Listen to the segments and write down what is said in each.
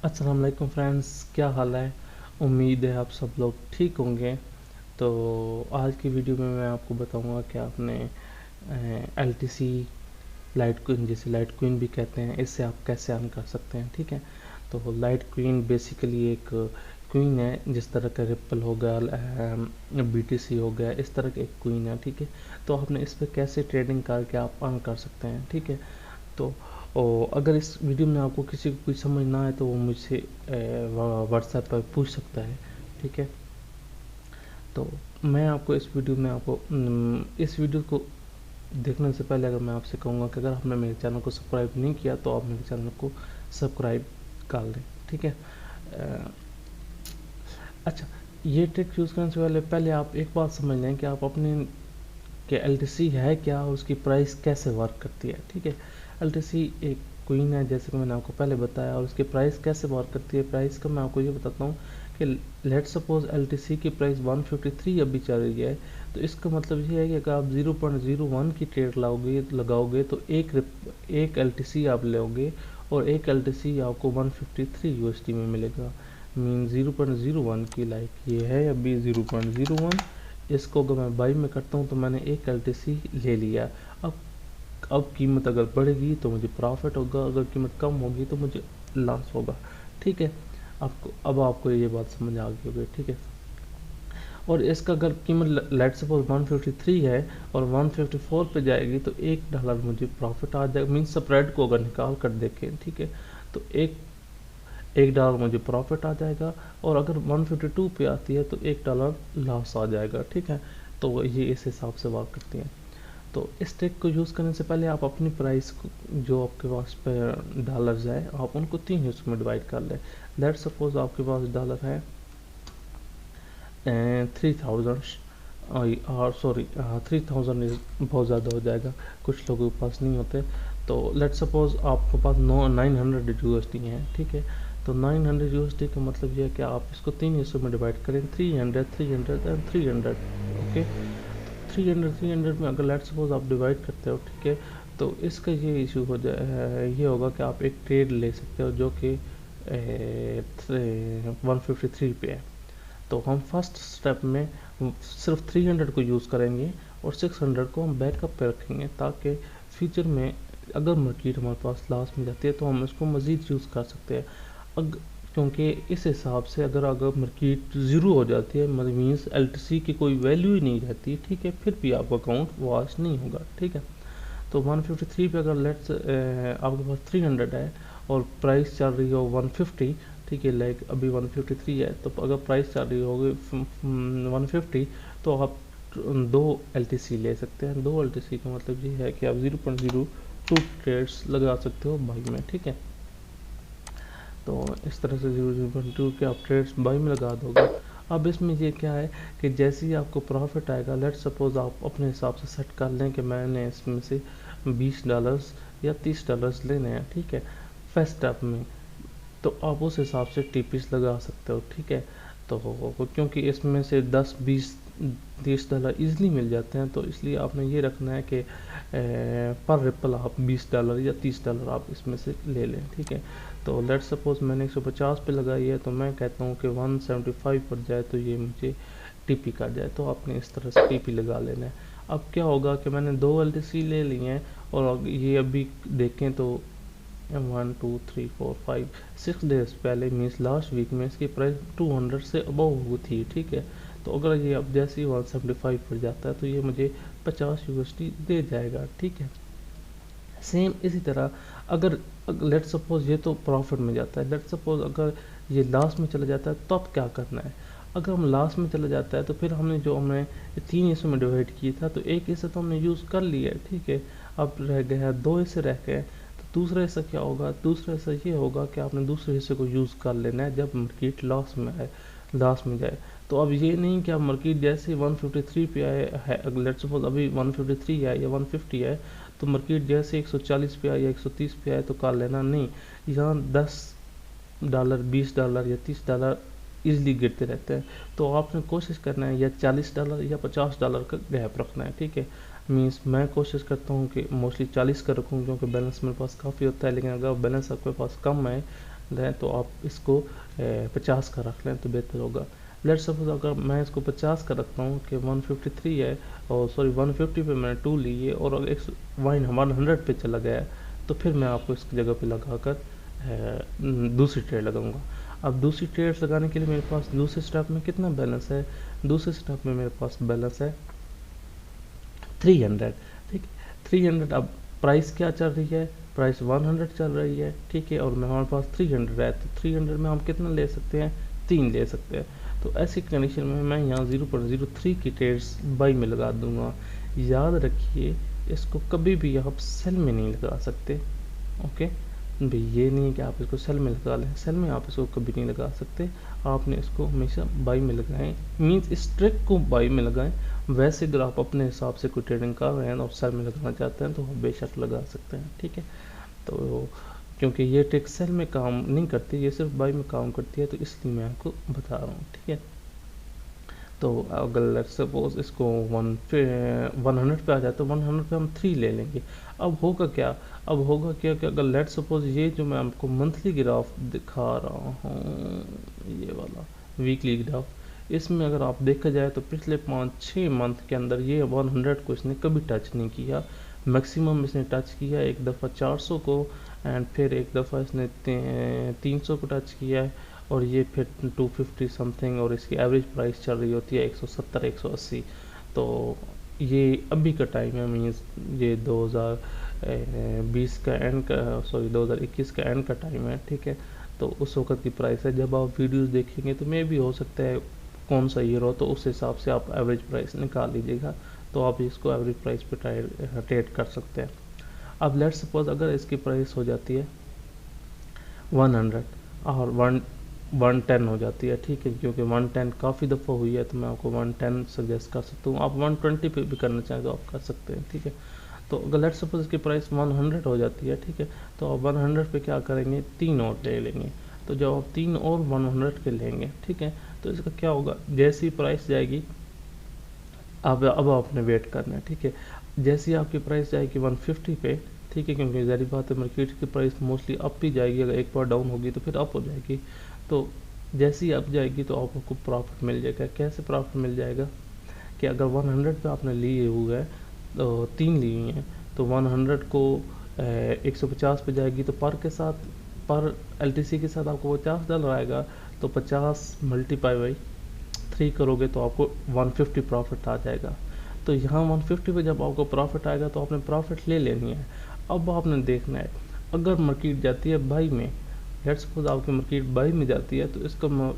अस्सलाम वालेकुम फ्रेंड्स, क्या हाल है। उम्मीद है आप सब लोग ठीक होंगे। तो आज की वीडियो में मैं आपको बताऊंगा कि आपने L T C light queen, जिसे लाइट क्वीन भी कहते हैं, इससे आप कैसे अर्न कर सकते हैं। ठीक है, तो लाइट क्वीन बेसिकली एक क्वीन है, जिस तरह का रिप्पल हो गया, BTC हो गया, इस तरह का एक क्वीन है। ठीक है, तो आपने इस पर कैसे ट्रेडिंग करके आप अर्न कर सकते हैं। ठीक है, तो अगर इस वीडियो में आपको किसी को कुछ समझ ना आए तो वो मुझसे व्हाट्सएप पर पूछ सकता है। ठीक है, तो मैं आपको इस वीडियो में आपको इस वीडियो को देखने से पहले अगर मैं आपसे कहूँगा कि अगर आपने मेरे चैनल को सब्सक्राइब नहीं किया तो आप मेरे चैनल को सब्सक्राइब कर लें। ठीक है, अच्छा, ये ट्रिक यूज़ करने से पहले आप एक बात समझ लें कि आप अपने कि LTC है क्या, उसकी प्राइस कैसे वर्क करती है। ठीक है, LTC एक क्वीन है, जैसे कि मैंने आपको पहले बताया, और उसकी प्राइस कैसे वर्क करती है। प्राइस का मैं आपको ये बताता हूँ कि लेट सपोज LTC की प्राइस 153 अभी चल रही है, तो इसका मतलब ये है कि अगर आप 0.01 की ट्रेड लगाओगे तो एक LTC आप लोगे और एक LTC आपको 153 USD में मिलेगा। मीन 0.01 की लाइक ये है अभी 0.01, इसको अगर मैं बाई में करता हूँ तो मैंने एक LTC ले लिया। अब अब कीमत अगर बढ़ेगी तो मुझे प्रॉफिट होगा, अगर कीमत कम होगी तो मुझे लॉस होगा। ठीक है, आपको ये बात समझ आ गई होगी। ठीक है, और इसका अगर कीमत लेट सपोज 153 है और 154 पे जाएगी तो $1 मुझे प्रॉफिट आ जाएगा। मीन स्प्रेड को अगर निकाल कर देखें, ठीक है, तो $1 मुझे प्रॉफिट आ जाएगा, और अगर 152 पे आती है तो $1 लॉस आ जाएगा। ठीक है, तो ये इस हिसाब से वर्क करती है। तो इस ट्रिक को यूज़ करने से पहले आप अपनी प्राइस को, जो आपके पास पे डॉलर्स है, आप उनको 3 हिस्सों में डिवाइड कर लें। लेट सपोज आपके पास डॉलर है 3000, और सॉरी 3000 बहुत ज़्यादा हो जाएगा, कुछ लोगों के पास नहीं होते। तो लेट सपोज आपके पास 900 USD है। ठीक है, तो 900 USD का मतलब ये है कि आप इसको 3 हिस्सों में डिवाइड करें, 300 300 एंड 300। ओके, 300 में अगर लेट सपोज आप डिवाइड करते हो, ठीक है, तो इसका ये इशू हो जाए, ये होगा कि आप एक ट्रेड ले सकते हो जो कि 153 पे है। तो हम फर्स्ट स्टेप में सिर्फ 300 को यूज़ करेंगे और 600 को हम बैकअप पे रखेंगे, ताकि फ्यूचर में अगर मार्केट हमारे पास लॉस में जाती है तो हम इसको मज़ीद यूज़ कर सकते हैं। क्योंकि इस हिसाब से अगर अगर मार्केट ज़ीरो हो जाती है, मीन्स LTC की कोई वैल्यू ही नहीं रहती, ठीक है, फिर भी आपका अकाउंट वॉश नहीं होगा। ठीक है, तो 153 पे अगर लेट्स आपके पास 300 है और प्राइस चल रही हो 150, ठीक है, लाइक अभी 153 है, तो अगर प्राइस चल रही होगी 150, तो आप दो LTC ले सकते हैं। दो LTC का मतलब ये है कि आप 0.02 ट्रेड्स लगा सकते हो बाई में। ठीक है, तो इस तरह से 0.02 के आप ट्रेड्स बाई में लगा दोगे। अब इसमें ये क्या है कि जैसे ही आपको प्रॉफिट आएगा, लेट सपोज आप अपने हिसाब से सेट कर लें कि मैंने इसमें से $20 या $30 लेने हैं। ठीक है, फर्स्ट स्टेप में, तो आप उस हिसाब से टीपीस लगा सकते हो। ठीक है, तो क्योंकि इसमें से 10 20 $30 ईजिली मिल जाते हैं, तो इसलिए आपने ये रखना है कि पर रिपल आप $20 या $30 आप इसमें से ले लें। ठीक है, तो लेट सपोज मैंने 150 पे लगाई है, तो मैं कहता हूँ कि 175 पर जाए तो ये मुझे टीपी कर जाए, तो आपने इस तरह से टीपी लगा लेना है। अब क्या होगा कि मैंने दो LTC ले ली हैं, और ये अभी देखें तो 1 2 3 4 5 6 डेज पहले, मीन्स लास्ट वीक में इसकी प्राइस 200 से अबव हुई थी। ठीक है, तो अगर ये अब जैसे ही 175 पर जाता है तो ये मुझे 50 USD दे जाएगा। ठीक है, सेम इसी तरह अगर लेट सपोज ये तो प्रॉफिट में जाता है, लेट सपोज अगर ये लॉस में चला जाता है तो अब क्या करना है। अगर हम लॉस में चला जाता है तो फिर हमने 3 हिस्सों में डिवाइड किया था, तो एक हिस्सा तो हमने यूज़ कर लिया है। ठीक है, अब रह गया 2 हिस्से रह गए, तो दूसरा हिस्सा क्या होगा, दूसरा हिस्सा ये होगा कि आपने दूसरे हिस्से को यूज़ कर लेना है जब मार्केट लॉस में जाए। तो अब ये नहीं कि आप मार्केट जैसे 153 पे आए है, लेट सपोज अभी 153 है या 150 है, तो मार्केट जैसे 140 पे आए या 130 पे आए तो कर लेना नहीं। यहाँ $10 $20 या $30 इजिली गिरते रहते हैं, तो आपने कोशिश करना है या $40 या $50 का गैप रखना है। ठीक है, मीन्स मैं कोशिश करता हूँ कि मोस्टली 40 का रखूँ, क्योंकि बैलेंस मेरे पास काफ़ी होता है, लेकिन अगर बैलेंस आपके पास कम है, दें तो आप इसको 50 का रख लें तो बेहतर होगा। लेट सपोज अगर मैं इसको 50 का रखता हूँ कि 153 है, और सॉरी 150 पे मैंने 2 लिए और अगर 100 पे चला गया है, तो फिर मैं आपको इसकी जगह पे लगा कर दूसरी ट्रेड लगाऊंगा। अब दूसरी ट्रेड लगाने के लिए मेरे पास दूसरे स्टेप में कितना बैलेंस है, दूसरे स्टेप में मेरे पास बैलेंस है 300। ठीक है, 300। अब प्राइस क्या चल रही है, प्राइस 100 चल रही है, ठीक है, और हमारे पास 300 है, तो 300 में हम कितना ले सकते हैं, 3 ले सकते हैं। तो ऐसी कंडीशन में मैं यहाँ 0.03 की ट्रेड्स बाई में लगा दूंगा। याद रखिए इसको कभी भी आप सेल में नहीं लगा सकते। ओके भाई, ये नहीं है कि आप इसको सेल में लगा लें, सेल में आप इसको कभी नहीं लगा सकते, आपने इसको हमेशा बाई में लगाएं, मीन्स इस ट्रिक को बाई में लगाएं। वैसे अगर आप अपने हिसाब से कोई ट्रेडिंग कर रहे हैं और सेल में लगाना चाहते हैं तो आप बेशक लगा सकते हैं, ठीक है। तो क्योंकि ये ट्रिक सेल में काम नहीं करती, ये सिर्फ बाई में काम करती है, तो इसलिए मैं आपको बता रहा हूँ, ठीक है। तो अगर लेट्स सपोज इसको 100 पे आ जाए तो 100 पे हम 3 ले लेंगे। अब होगा क्या, अब होगा क्या कि अगर लेट्स सपोज ये जो मैं आपको मंथली ग्राफ दिखा रहा हूँ, ये वाला वीकली ग्राफ, इसमें अगर आप देखा जाए तो पिछले 5-6 मंथ के अंदर ये 100 को इसने कभी टच नहीं किया। मैक्सिमम इसने टच किया एक दफ़ा 400 को, एंड फिर एक दफ़ा इसने 300 को टच किया है, और ये फिर 250 समथिंग, और इसकी एवरेज प्राइस चल रही होती है 170-180। तो ये अभी का टाइम है, मीन्स ये 2020 का एंड का, सॉरी 2021 का एंड का टाइम है, ठीक है। तो उस वक्त की प्राइस है, जब आप वीडियोस देखेंगे तो मे भी हो सकता है कौन सा ईयर हो, तो उस हिसाब से आप एवरेज प्राइस निकाल लीजिएगा, तो आप इसको एवरेज प्राइस पे ट्रेड कर सकते हैं। अब लेट्स सपोज अगर इसकी प्राइस हो जाती है 100 और 110 हो जाती है, ठीक है, क्योंकि 110 काफ़ी दफ़ा हुई है, तो मैं आपको 110 सजेस्ट कर सकता हूँ। आप 120 पे भी करना चाहें तो आप कर सकते हैं, ठीक है। तो अगर लेट्स सपोज इसकी प्राइस 100 हो जाती है, ठीक है, तो आप 100 पे क्या करेंगे, 3 और ले लेंगे। तो जब आप 3 और 100 के लेंगे, ठीक है, तो इसका क्या होगा, जैसी प्राइस जाएगी, अब आपने वेट करना है, ठीक है। जैसी आपकी प्राइस जाएगी 150 पे, ठीक है, क्योंकि ज़ाहिर बात है मार्केट की प्राइस मोस्टली अप ही जाएगी, अगर एक बार डाउन होगी तो फिर अप हो जाएगी। तो जैसी अप जाएगी तो आपको प्रॉफिट मिल जाएगा। कैसे प्रॉफिट मिल जाएगा कि अगर 100 पे आपने लिए हुए है, तो 3 ली हुई हैं, तो 100 को 150 पे जाएगी, तो पर LTC के साथ आपको $50 आएगा, तो 50 मल्टीप्लाई बाई 3 करोगे तो आपको 150 प्रॉफिट आ जाएगा। तो यहाँ 150 पे जब आपको प्रॉफिट आएगा तो आपने प्रॉफिट ले लेनी है। अब आपने देखना है, अगर मार्केट जाती है बाई में, लेट्स सपोज आपकी मार्केट बाई में जाती है, तो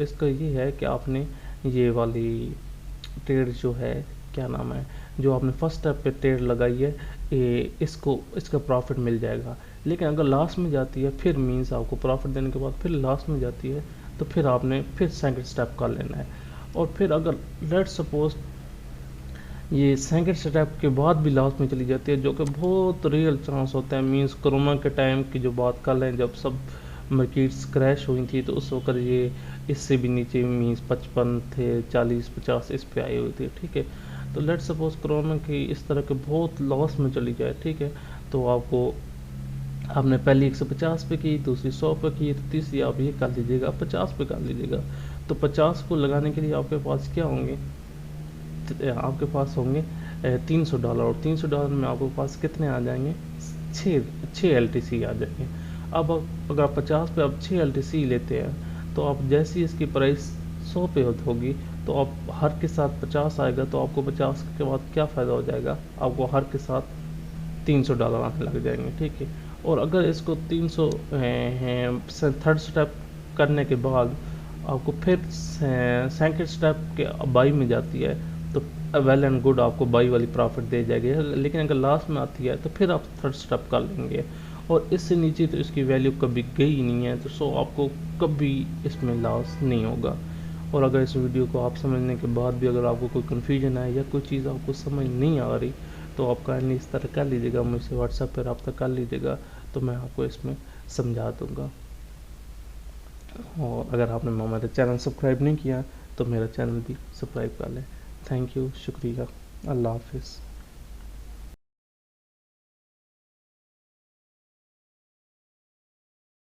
इसका ये है कि आपने ये वाली ट्रेड जो है, क्या नाम है, जो आपने फर्स्ट स्टेप पे ट्रेड लगाई है, इसका प्रॉफिट मिल जाएगा। लेकिन अगर लास्ट में जाती है, फिर मीन्स आपको प्रॉफिट देने के बाद फिर लास्ट में जाती है, तो फिर आपने फिर सेकंड स्टेप कर लेना है। और फिर अगर लेट्स सपोज ये सेकंड स्टेप के बाद भी लास्ट में चली जाती है, जो कि बहुत रियल चांस होता है, मींस कोरोना के टाइम की जो बात कर लें, जब सब मार्केट्स क्रैश हुई थी, तो उस वक्त ये इससे भी नीचे मींस 55 थे, 40-50 इस पे आई हुई थी, ठीक है। तो लेट्स सपोज कोरोना की इस तरह के बहुत लॉस में चली जाए, ठीक है, तो आपने पहली 150 पे की, दूसरी 100 पे की, तो तीसरी आप ये कर लीजिएगा 50 पे कर लीजिएगा। तो 50 को लगाने के लिए आपके पास क्या होंगे, आपके पास होंगे $300, और $300 में आपके पास कितने आ जाएंगे, 6 LTC आ जाएंगे। अब अगर 50 पे आप 6 LTC लेते हैं, तो आप जैसी इसकी प्राइस 100 पे होगी, तो आप हर के साथ 50 आएगा, तो आपको 50 के बाद क्या फ़ायदा हो जाएगा, आपको हर के साथ $300 आने लग जाएंगे, ठीक है। और अगर इसको 300 थर्ड स्टेप करने के बाद आपको फिर सेकंड स्टेप के बाई में जाती है, तो वेल एंड गुड, आपको बाई वाली प्रॉफिट दे जाएगी। लेकिन अगर लास्ट में आती है तो फिर आप थर्ड स्टेप कर लेंगे, और इससे नीचे तो इसकी वैल्यू कभी गई नहीं है, तो सो आपको कभी इसमें लॉस नहीं होगा। और अगर इस वीडियो को आप समझने के बाद भी अगर आपको कोई कन्फ्यूजन है या कोई चीज़ आपको समझ नहीं आ रही, तो आप काइंडली इस तरह कर लीजिएगा, मुझसे व्हाट्सएप पर रब्ता कर लीजिएगा, तो मैं आपको इसमें समझा दूँगा। और अगर आपने मेरा चैनल सब्सक्राइब नहीं किया तो मेरा चैनल भी सब्सक्राइब कर लें। थैंक यू, शुक्रिया, अल्लाह हाफिज़।